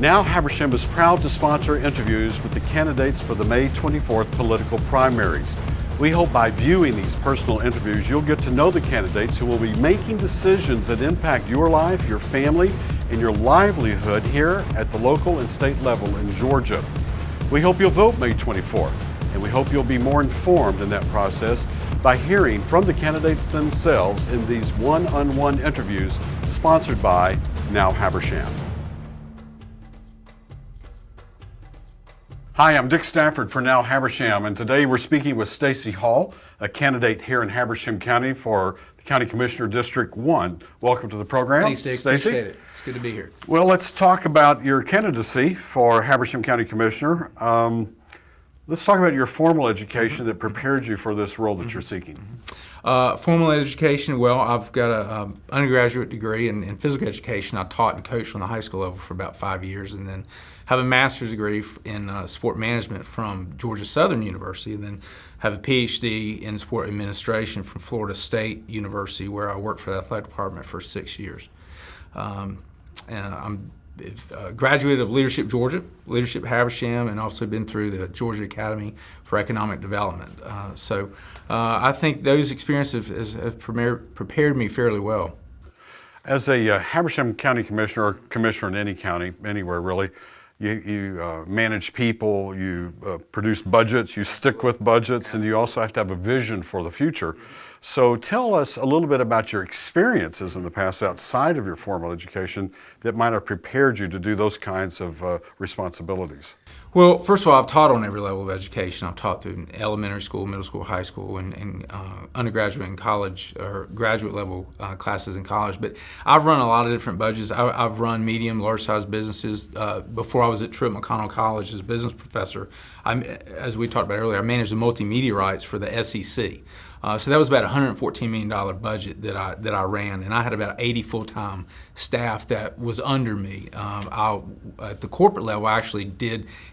Now Habersham is proud to sponsor interviews with the candidates for the May 24th political primaries. We hope by viewing these personal interviews, you'll get to know the candidates who will be making decisions that impact your life, your family, and your livelihood here at the local and state level in Georgia. We hope you'll vote May 24th, and we hope you'll be more informed in that process by hearing from the candidates themselves in these one-on-one interviews sponsored by Now Habersham. Hi, I'm Dick Stafford for Now Habersham, and today we're speaking with Stacy Hall, a candidate here in Habersham County for the County Commissioner District 1. Welcome to the program. Thanks, Dick. Appreciate it. It's good to be here. Well, let's talk about your candidacy for Habersham County Commissioner. Let's talk about your formal education that prepared you for this role that you're seeking. Formal education, well, I've got an undergraduate degree in physical education. I taught and coached on the high school level for about 5 years, and then have a master's degree in sport management from Georgia Southern University, and then have a PhD in sport administration from Florida State University, where I worked for the athletic department for 6 years. And I'm a graduate of Leadership Georgia, Leadership Habersham, and also been through the Georgia Academy for Economic Development. So I think those experiences have prepared me fairly well. As a Habersham County Commissioner, or Commissioner in any county, anywhere really, you manage people, you produce budgets, you stick with budgets, and you also have to have a vision for the future. So tell us a little bit about your experiences in the past outside of your formal education that might have prepared you to do those kinds of responsibilities. Well, first of all, I've taught on every level of education. I've taught through elementary school, middle school, high school, and undergraduate and college or graduate level classes in college. But I've run a lot of different budgets. I've run medium, large-sized businesses. Before I was at Truett McConnell College as a business professor, as we talked about earlier, I managed the multimedia rights for the SEC. So that was about a $114 million budget that I ran, and I had about 80 full-time staff that was under me. At the corporate level, I actually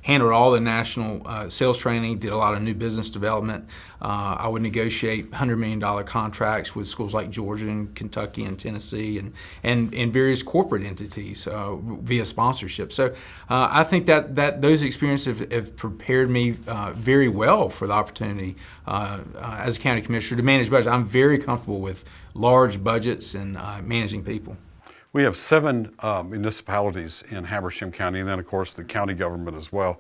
handled all the national sales training, did a lot of new business development. I would negotiate $100 million contracts with schools like Georgia and Kentucky and Tennessee and various corporate entities via sponsorship. So I think that those experiences have prepared me very well for the opportunity as a county commissioner to manage budgets. I'm very comfortable with large budgets and managing people. We have 7 municipalities in Habersham County, and then of course the county government as well.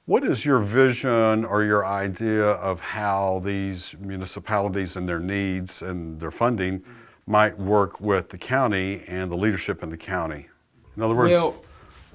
What is your vision or your idea of how these municipalities and their needs and their funding might work with the county and the leadership in the county? In other words,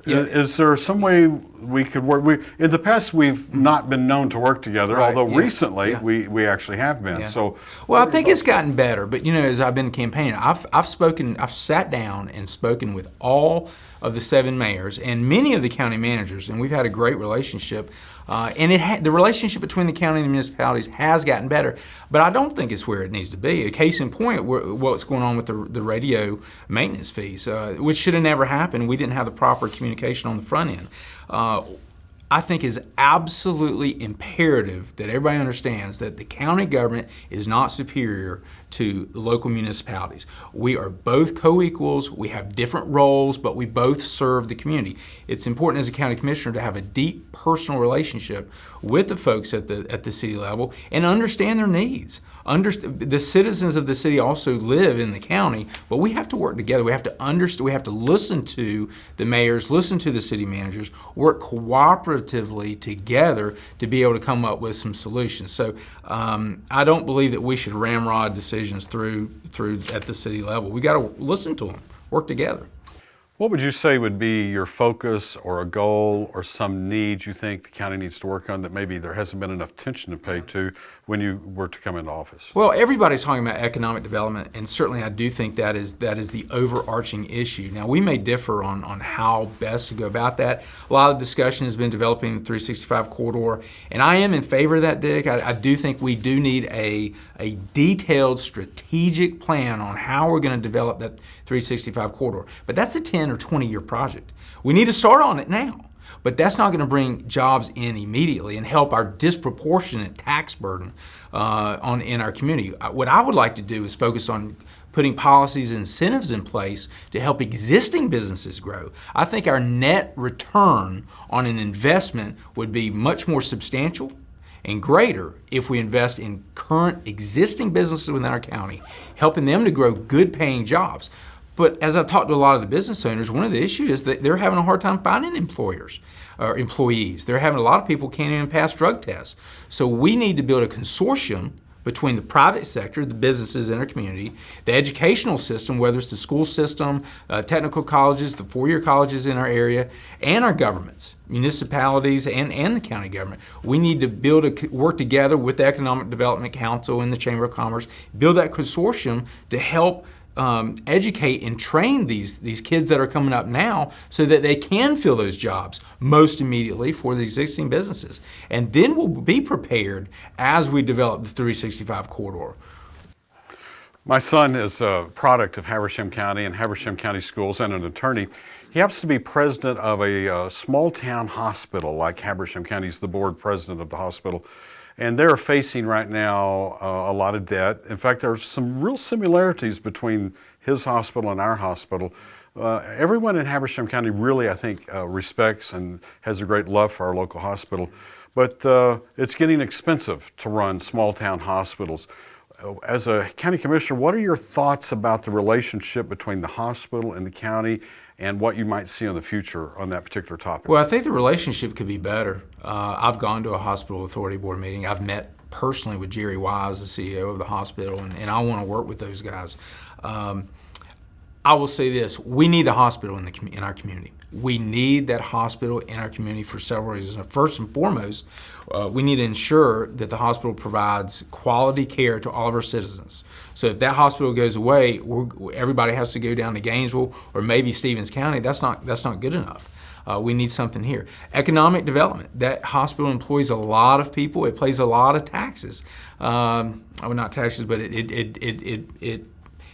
is there some way we could work? In the past, we've not been known to work together, although recently we actually have been. Yeah. So, well, I think it's gotten better. But as I've been campaigning, I've sat down and spoken with all of the 7 mayors and many of the county managers, and we've had a great relationship. And the relationship between the county and the municipalities has gotten better, but I don't think it's where it needs to be. A case in point, what's going on with the radio maintenance fees, which should have never happened. We didn't have the proper communication on the front end. I think is absolutely imperative that everybody understands that the county government is not superior to the local municipalities. We are both co-equals, we have different roles, but we both serve the community. It's important as a county commissioner to have a deep personal relationship with the folks at the city level and understand their needs. The citizens of the city also live in the county, but we have to work together. We have to understand, we have to listen to the mayors, listen to the city managers, work cooperatively together to be able to come up with some solutions. So I don't believe that we should ramrod decisions through at the city level. We got to listen to them, work together. What would you say would be your focus or a goal or some needs you think the county needs to work on that maybe there hasn't been enough attention to pay to when you were to come into office? Well, everybody's talking about economic development, and certainly I do think that is the overarching issue. Now, we may differ on how best to go about that. A lot of discussion has been developing the 365 corridor, and I am in favor of that, Dick. I do think we do need a detailed strategic plan on how we're going to develop that 365 corridor. But that's a 10 or 20-year project. We need to start on it now. But that's not going to bring jobs in immediately and help our disproportionate tax burden in our community. What I would like to do is focus on putting policies and incentives in place to help existing businesses grow. I think our net return on an investment would be much more substantial and greater if we invest in current existing businesses within our county, helping them to grow good paying jobs. But as I've talked to a lot of the business owners, one of the issues is that they're having a hard time finding employers or employees. They're having a lot of people can't even pass drug tests. So we need to build a consortium between the private sector, the businesses in our community, the educational system, whether it's the school system, technical colleges, the four-year colleges in our area, and our governments, municipalities, and the county government. We need to work together with the Economic Development Council and the Chamber of Commerce, build that consortium to help educate and train these kids that are coming up now so that they can fill those jobs most immediately for the existing businesses. And then we'll be prepared as we develop the 365 corridor. My son is a product of Habersham County and Habersham County Schools and an attorney. He happens to be president of a small town hospital like Habersham County. He's the board president of the hospital. And they're facing right now a lot of debt. In fact, there's some real similarities between his hospital and our hospital. Everyone in Habersham County really, I think, respects and has a great love for our local hospital. But it's getting expensive to run small town hospitals. As a county commissioner, what are your thoughts about the relationship between the hospital and the county and what you might see in the future on that particular topic? Well, I think the relationship could be better. I've gone to a hospital authority board meeting. I've met personally with Jerry Wise, the CEO of the hospital, and I want to work with those guys. I will say this, we need the hospital in our community. We need that hospital in our community for several reasons. First and foremost, we need to ensure that the hospital provides quality care to all of our citizens. So if that hospital goes away, everybody has to go down to Gainesville or maybe Stevens County. That's not good enough. We need something here. Economic development. That hospital employs a lot of people. It pays a lot of taxes. Not taxes, but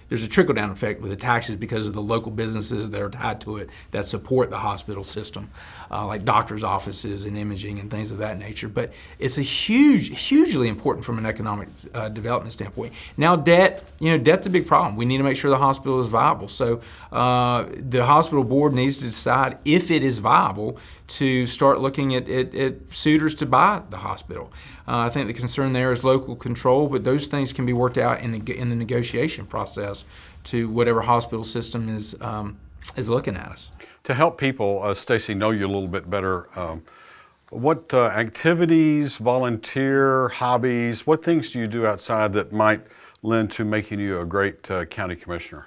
there's a trickle-down effect with the taxes because of the local businesses that are tied to it that support the hospital system, like doctors' offices and imaging and things of that nature. But it's hugely important from an economic development standpoint. Now, debt's a big problem. We need to make sure the hospital is viable. So the hospital board needs to decide if it is viable to start looking at suitors to buy the hospital. I think the concern there is local control, but those things can be worked out in the negotiation process to whatever hospital system is looking at us. To help people, Stacy, know you a little bit better, what activities, volunteer, hobbies, what things do you do outside that might lend to making you a great county commissioner?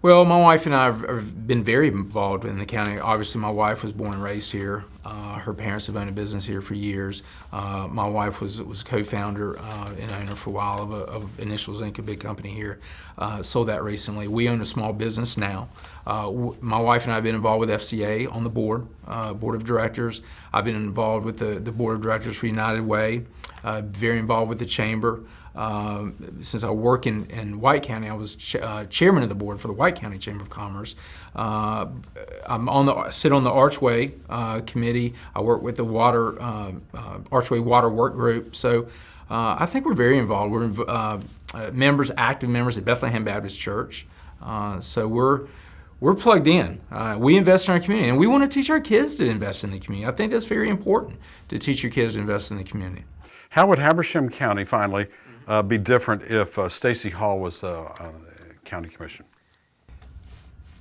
Well, my wife and I have been very involved in the county. Obviously, my wife was born and raised here. Her parents have owned a business here for years. My wife was co-founder and owner for a while of Initials Inc., a big company here. Sold that recently. We own a small business now. My wife and I have been involved with FCA on the board of directors. I've been involved with the board of directors for United Way. Very involved with the chamber. Since I work in White County, I was chairman of the board for the White County Chamber of Commerce. I sit on the Archway committee. I work with the Archway Water Work Group. So I think we're very involved. We're active members at Bethlehem Baptist Church. So we're plugged in. We invest in our community, and we want to teach our kids to invest in the community. I think that's very important, to teach your kids to invest in the community. How would Habersham County finally be different if Stacy Hall was county commissioner?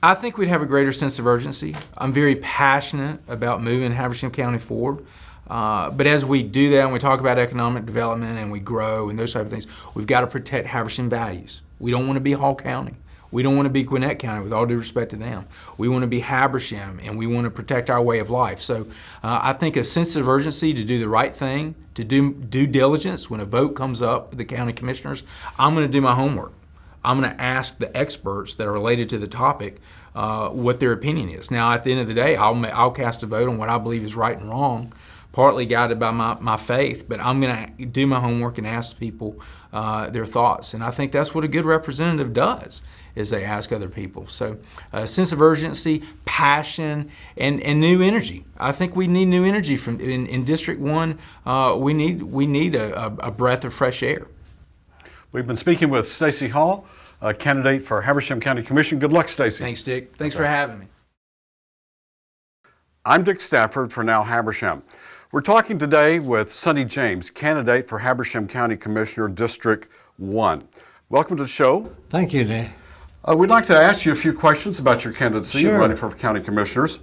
I think we'd have a greater sense of urgency. I'm very passionate about moving Habersham County forward. But as we do that and we talk about economic development and we grow and those type of things, we've got to protect Habersham values. We don't want to be Hall County. We don't want to be Gwinnett County, with all due respect to them. We want to be Habersham, and we want to protect our way of life. So I think a sense of urgency to do the right thing, to do due diligence when a vote comes up with the county commissioners. I'm going to do my homework. I'm going to ask the experts that are related to the topic what their opinion is. Now, at the end of the day, I'll cast a vote on what I believe is right and wrong. partly guided by my faith, but I'm going to do my homework and ask people their thoughts. And I think that's what a good representative does, is they ask other people. So a sense of urgency, passion, and new energy. I think we need new energy in District 1. We need a breath of fresh air. We've been speaking with Stacey Hall, a candidate for Habersham County Commission. Good luck, Stacey. Thanks, Dick. Thanks for having me. I'm Dick Stafford for Now Habersham. We're talking today with Sonny James, candidate for Habersham County Commissioner, District 1. Welcome to the show. Thank you, Nick. We'd like to ask you a few questions about your candidacy Sure. running for county commissioners.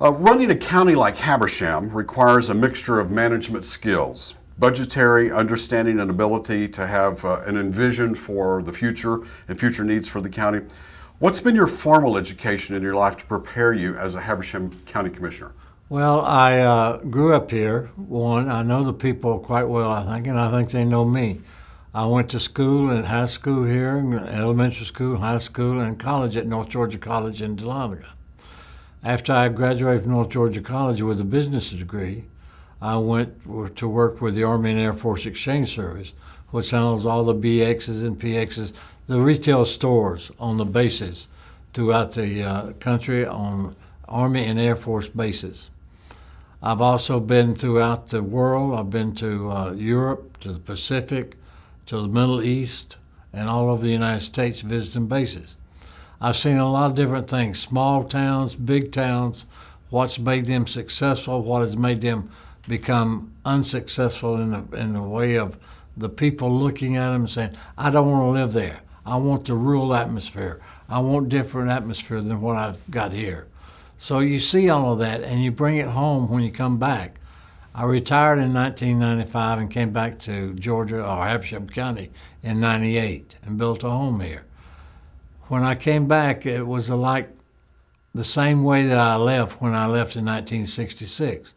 Running a county like Habersham requires a mixture of management skills, budgetary understanding and ability to have an envision for the future and future needs for the county. What's been your formal education in your life to prepare you as a Habersham County Commissioner? Well, I grew up here. I know the people quite well, I think, and I think they know me. I went to school and high school here, elementary school, high school, and college at North Georgia College in Dahlonega. After I graduated from North Georgia College with a business degree, I went to work with the Army and Air Force Exchange Service, which handles all the BXs and PXs, the retail stores on the bases throughout the country on Army and Air Force bases. I've also been throughout the world. I've been to Europe, to the Pacific, to the Middle East, and all over the United States visiting bases. I've seen a lot of different things, small towns, big towns, what's made them successful, what has made them become unsuccessful in the way of the people looking at them and saying, I don't want to live there. I want the rural atmosphere. I want different atmosphere than what I've got here. So you see all of that, and you bring it home when you come back. I retired in 1995 and came back to Georgia, or Habersham County, in 98 and built a home here. When I came back, it was like the same way that I left when I left in 1966.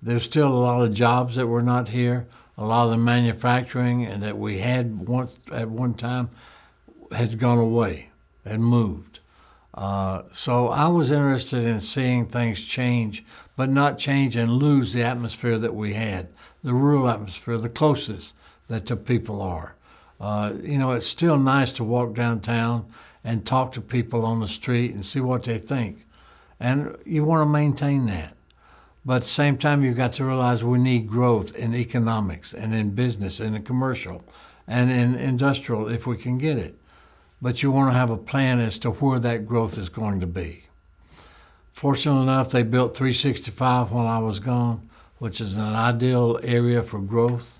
There's still a lot of jobs that were not here. A lot of the manufacturing and that we had at one time had gone away, had moved. So I was interested in seeing things change, but not change and lose the atmosphere that we had, the rural atmosphere, the closest that the people are. It's still nice to walk downtown and talk to people on the street and see what they think. And you want to maintain that. But at the same time, you've got to realize we need growth in economics and in business and in commercial and in industrial if we can get it. But you want to have a plan as to where that growth is going to be. Fortunately enough, they built 365 while I was gone, which is an ideal area for growth.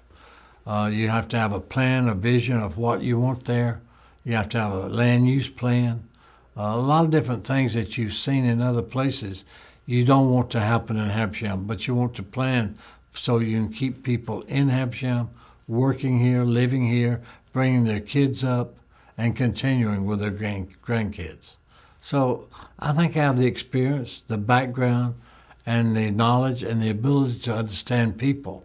You have to have a plan, a vision of what you want there. You have to have a land use plan. A lot of different things that you've seen in other places you don't want to happen in Habersham, but you want to plan so you can keep people in Habersham, working here, living here, bringing their kids up, and continuing with their grandkids. So I think I have the experience, the background, and the knowledge and the ability to understand people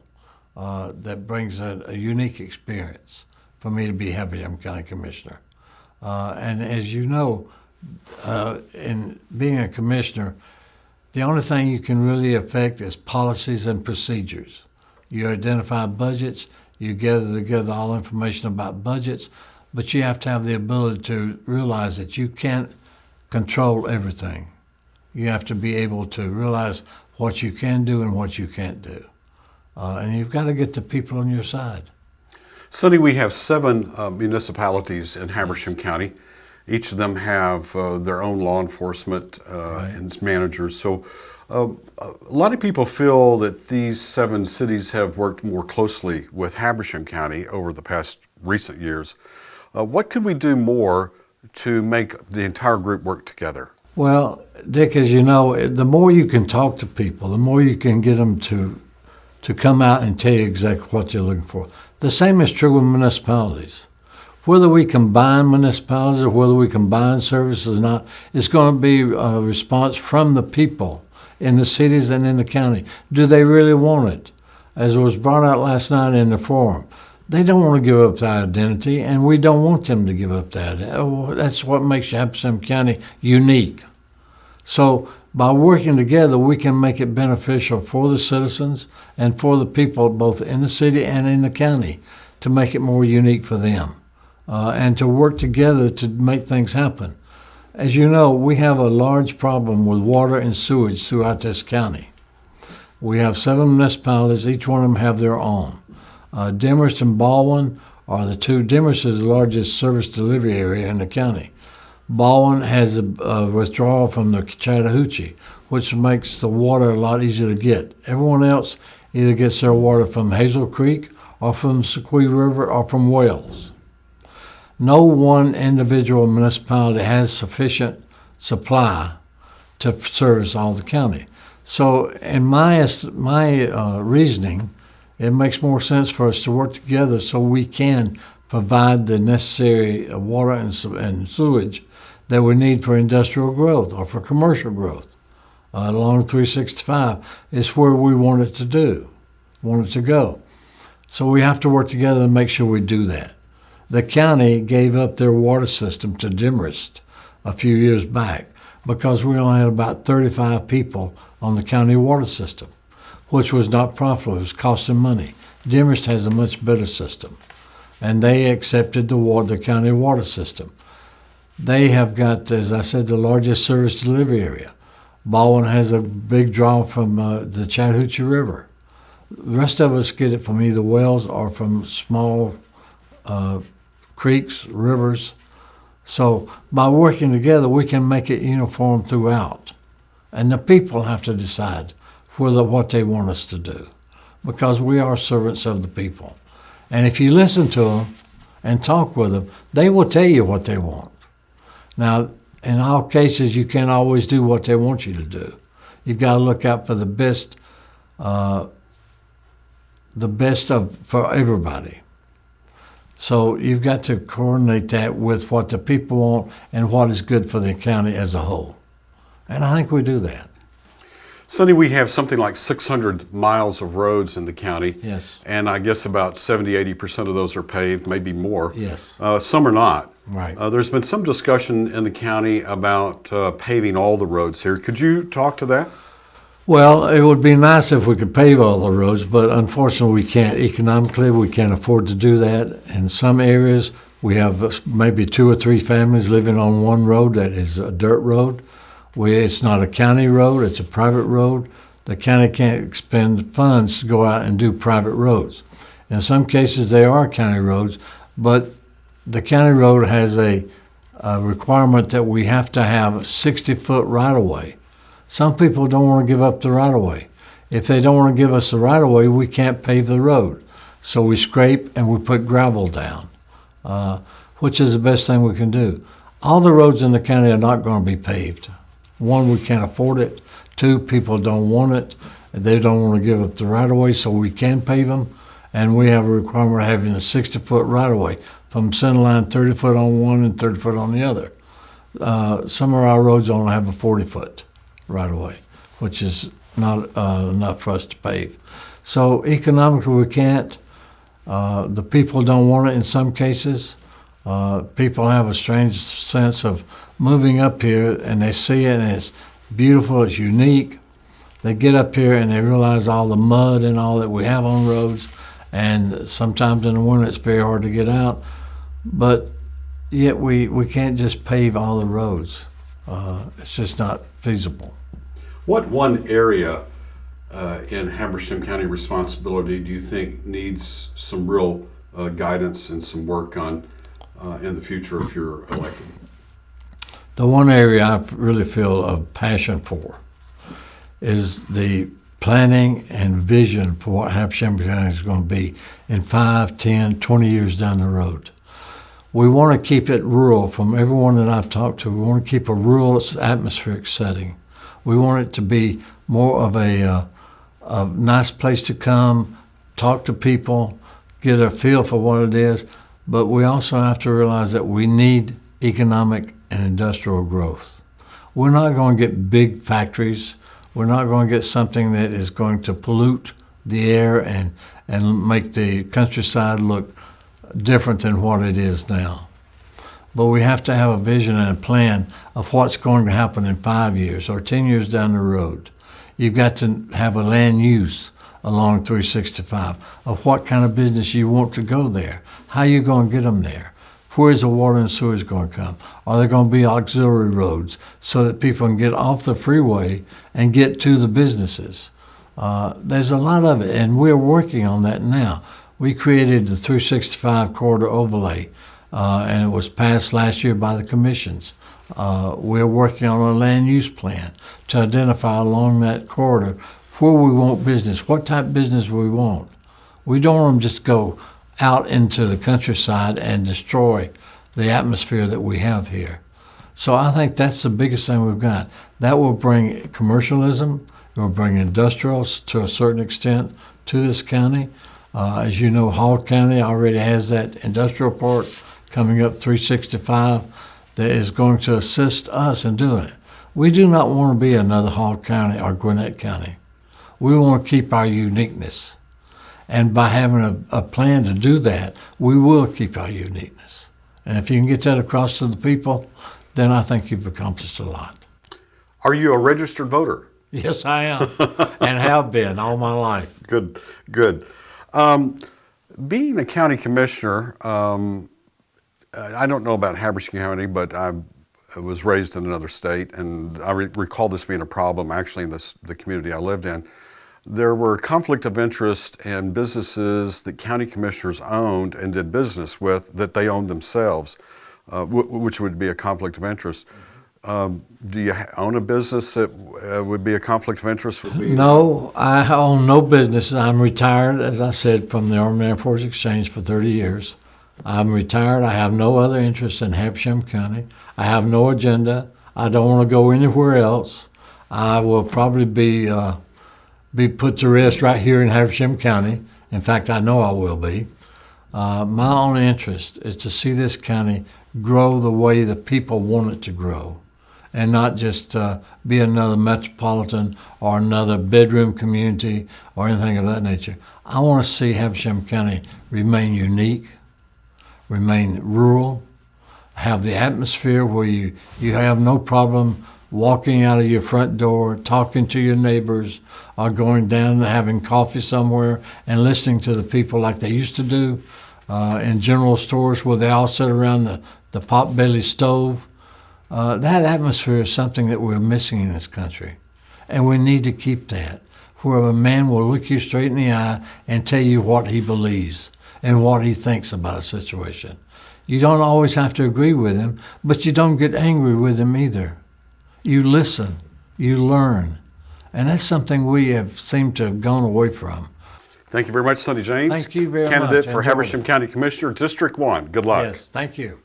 that brings a unique experience for me to be Habersham County Commissioner. And as you know, in being a commissioner, the only thing you can really affect is policies and procedures. You identify budgets, you gather together all information about budgets, but you have to have the ability to realize that you can't control everything. You have to be able to realize what you can do and what you can't do. And you've got to get the people on your side. Sonny, we have 7 municipalities in Habersham County. Each of them have their own law enforcement and managers. So a lot of people feel that these 7 cities have worked more closely with Habersham County over the past recent years. What could we do more to make the entire group work together? Well, Dick, as you know, the more you can talk to people, the more you can get them to come out and tell you exactly what they're looking for. The same is true with municipalities. Whether we combine municipalities or whether we combine services or not, it's going to be a response from the people in the cities and in the county. Do they really want it? As was brought out last night in the forum, they don't want to give up their identity, and we don't want them to give up that. That's what makes Habersham County unique. So By working together, we can make it beneficial for the citizens and for the people both in the city and in the county to make it more unique for them and to work together to make things happen. As you know, we have a large problem with water and sewage throughout this county. We have 7 municipalities, each one of them have their own. Demorest and Baldwin are the two. Demorest is the largest service delivery area in the county. Baldwin has a withdrawal from the Chattahoochee, which makes the water a lot easier to get. Everyone else either gets their water from Hazel Creek or from Sequoia River or from wells. No one individual municipality has sufficient supply to service all the county. So in my reasoning, it makes more sense for us to work together so we can provide the necessary water and sewage that we need for industrial growth or for commercial growth. Along 365 is where we want it to go. So we have to work together to make sure we do that. The county gave up their water system to Demorest a few years back because we only had about 35 people on the county water system, which was not profitable. It was costing money. Demorest has a much better system, and they accepted the county water system. They have got, as I said, the largest service delivery area. Baldwin has a big draw from the Chattahoochee River. The rest of us get it from either wells or from small creeks, rivers. So by working together, we can make it uniform throughout. And the people have to decide what they want us to do, because we are servants of the people. And if you listen to them and talk with them, they will tell you what they want. Now, in all cases, you can't always do what they want you to do. You've got to look out for the best for everybody. So you've got to coordinate that with what the people want and what is good for the county as a whole. And I think we do that. Sonny, we have something like 600 miles of roads in the county. Yes. And I guess about 70-80% of those are paved, maybe more. Yes. Some are not. Right. There's been some discussion in the county about paving all the roads here. Could you talk to that? Well, it would be nice if we could pave all the roads, but unfortunately we can't. Economically, we can't afford to do that. In some areas, we have maybe 2 or 3 families living on one road that is a dirt road. It's not a county road, it's a private road. The county can't expend funds to go out and do private roads. In some cases, they are county roads, but the county road has a requirement that we have to have a 60-foot right-of-way. Some people don't want to give up the right-of-way. If they don't want to give us the right-of-way, we can't pave the road. So we scrape and we put gravel down, which is the best thing we can do. All the roads in the county are not going to be paved. 1, we can't afford it. 2, people don't want it. They don't want to give up the right-of-way, so we can pave them. And we have a requirement of having a 60-foot right-of-way from center line, 30 foot on one and 30 foot on the other. Some of our roads only have a 40-foot right-of-way, which is not enough for us to pave. So economically, we can't. The people don't want it in some cases. People have a strange sense of moving up here, and they see it, and it's beautiful, it's unique. They get up here, and they realize all the mud and all that we have on roads, and sometimes in the winter it's very hard to get out. But yet we can't just pave all the roads. It's just not feasible. What one area in Habersham County responsibility do you think needs some real guidance and some work on in the future if you're elected? The one area I really feel a passion for is the planning and vision for what Habersham County is going to be in 5, 10, 20 years down the road. We want to keep it rural. From everyone that I've talked to, we want to keep a rural atmospheric setting. We want it to be more of a nice place to come, talk to people, get a feel for what it is. But we also have to realize that we need economic and industrial growth. We're not going to get big factories. We're not going to get something that is going to pollute the air and make the countryside look different than what it is now. but we have to have a vision and a plan of what's going to happen in 5 years or 10 years down the road. You've got to have a land use along 365 of what kind of business you want to go there. How you going to get them there? Where's the water and sewage going to come? Are there going to be auxiliary roads so that people can get off the freeway and get to the businesses? There's a lot of it, and we're working on that now. We created the 365 corridor overlay, and it was passed last year by the commissions. We're working on a land use plan to identify along that corridor where we want business, what type of business we want. We don't want them just go out into the countryside and destroy the atmosphere that we have here. So I think that's the biggest thing we've got. That will bring commercialism, it will bring industrials to a certain extent to this county. As you know, Hall County already has that industrial park coming up 365 that is going to assist us in doing it. We do not want to be another Hall County or Gwinnett County. We want to keep our uniqueness. And by having a plan to do that, we will keep our uniqueness. And if you can get that across to the people, then I think you've accomplished a lot. Are you a registered voter? Yes, I am, and have been all my life. Good, good. Being a county commissioner, I don't know about Habersham County, but I was raised in another state, and I recall this being a problem actually in the community I lived in. There were conflict of interest in businesses that county commissioners owned and did business with that they owned themselves, which would be a conflict of interest. Do you own a business that would be a conflict of interest? No, I own no business. I'm retired, as I said, from the Army Air Force Exchange for 30 years. I'm retired. I have no other interest in Habersham County. I have no agenda. I don't want to go anywhere else. I will probably be put to rest right here in Habersham County. In fact, I know I will be. My only interest is to see this county grow the way the people want it to grow, and not just be another metropolitan or another bedroom community or anything of that nature. I want to see Habersham County remain unique, remain rural, have the atmosphere where you have no problem walking out of your front door, talking to your neighbors, or going down and having coffee somewhere and listening to the people like they used to do in general stores where they all sit around the pot-belly stove. That atmosphere is something that we're missing in this country, and we need to keep that, where a man will look you straight in the eye and tell you what he believes and what he thinks about a situation. You don't always have to agree with him, but you don't get angry with him either. You listen, you learn, and that's something we have seemed to have gone away from. Thank you very much, Sonny James. Thank you very much. Candidate for Habersham County Commissioner, District 1. Good luck. Yes, thank you.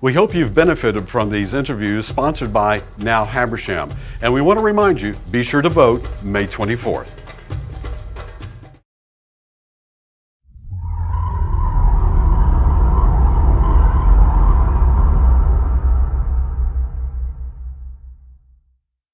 We hope you've benefited from these interviews sponsored by Now Habersham. And we want to remind you, be sure to vote May 24th.